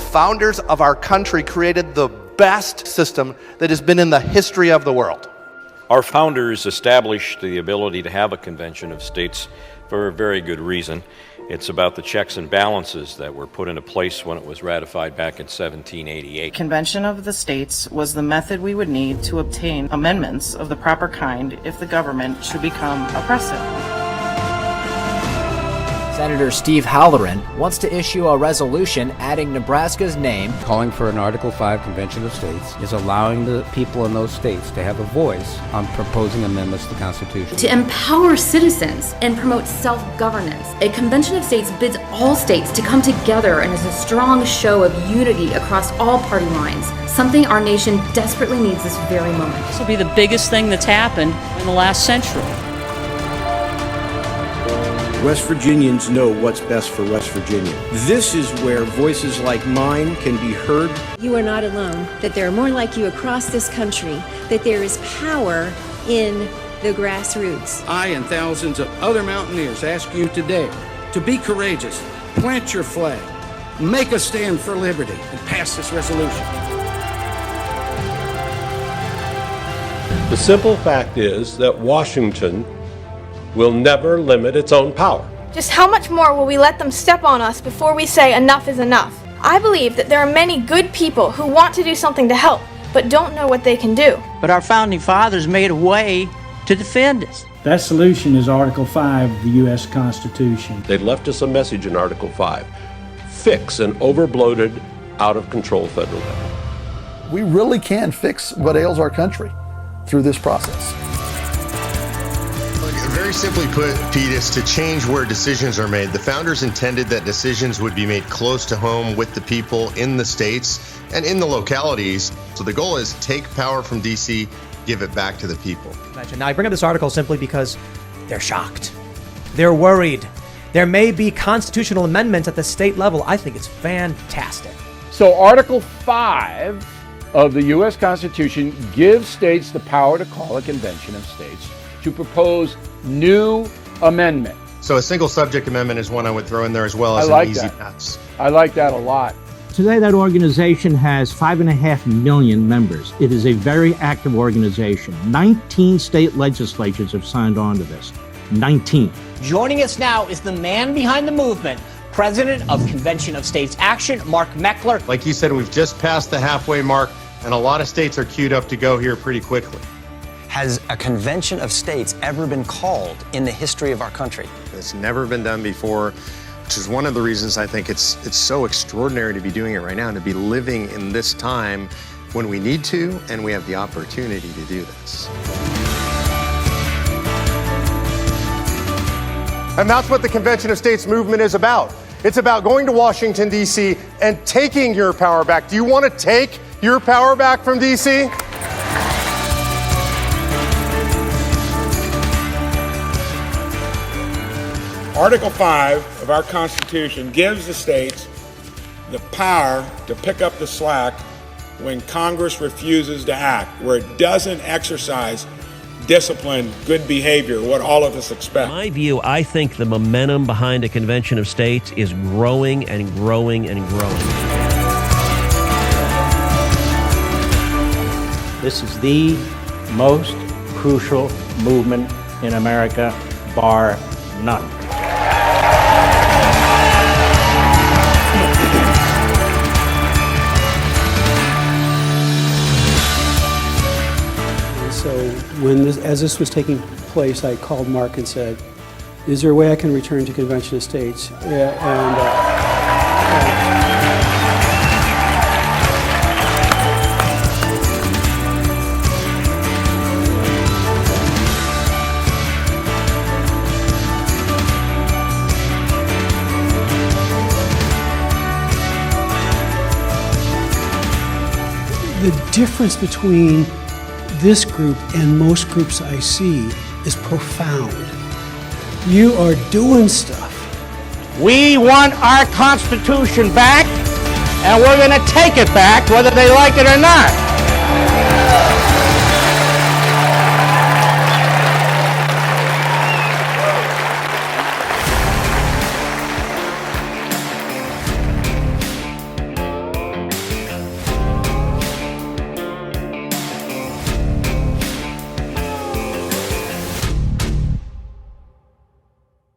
founders of our country created the best system that has been in the history of the world. Our founders established the ability to have a convention of states for a very good reason. It's about the checks and balances that were put into place when it was ratified back in 1788. Convention of the States was the method we would need to obtain amendments of the proper kind if the government should become oppressive. Senator Steve Halloran wants to issue a resolution adding Nebraska's name. Calling for an Article 5 Convention of States is allowing the people in those states to have a voice on proposing amendments to the Constitution. To empower citizens and promote self-governance, a Convention of States bids all states to come together and is a strong show of unity across all party lines, something our nation desperately needs this very moment. This will be the biggest thing that's happened in the last century. West Virginians know what's best for West Virginia. This is where voices like mine can be heard. You are not alone, that there are more like you across this country, that there is power in the grassroots. I and thousands of other mountaineers ask you today to be courageous, plant your flag, make a stand for liberty, and pass this resolution. The simple fact is that Washington will never limit its own power. Just how much more will we let them step on us before we say enough is enough? I believe that there are many good people who want to do something to help, but don't know what they can do. But our founding fathers made a way to defend us. That solution is Article 5 of the U.S. Constitution. They left us a message in Article 5. Fix an overbloated, out-of-control federal government. We really can fix what ails our country through this process. Very simply put, Pete, is to change where decisions are made. The founders intended that decisions would be made close to home with the people in the states and in the localities. So the goal is take power from D.C., give it back to the people. Now, I bring up this article simply because they're shocked. They're worried. There may be constitutional amendments at the state level. I think it's fantastic. So Article 5 of the U.S. Constitution gives states the power to call a convention of states to propose new amendment. So a single subject amendment is one I would throw in there as well as an easy pass. I like that a lot. Today, that organization has 5.5 million members. It is a very active organization. 19 state legislatures have signed on to this. 19. Joining us now is the man behind the movement, President of Convention of States Action, Mark Meckler. Like you said, we've just passed the halfway mark, and a lot of states are queued up to go here pretty quickly. Has a convention of states ever been called in the history of our country? It's never been done before, which is one of the reasons I think it's so extraordinary to be doing it right now and to be living in this time when we need to and we have the opportunity to do this. And that's what the Convention of States movement is about. It's about going to Washington, D.C. and taking your power back. Do you want to take your power back from D.C.? Article 5 of our Constitution gives the states the power to pick up the slack when Congress refuses to act, where it doesn't exercise discipline, good behavior, what all of us expect. In my view, I think the momentum behind a convention of states is growing and growing and growing. This is the most crucial movement in America, bar none. So as this was taking place, I called Mark and said, is there a way I can return to Convention of States? The difference between this group and most groups I see is profound. You are doing stuff. We want our Constitution back, and we're going to take it back whether they like it or not.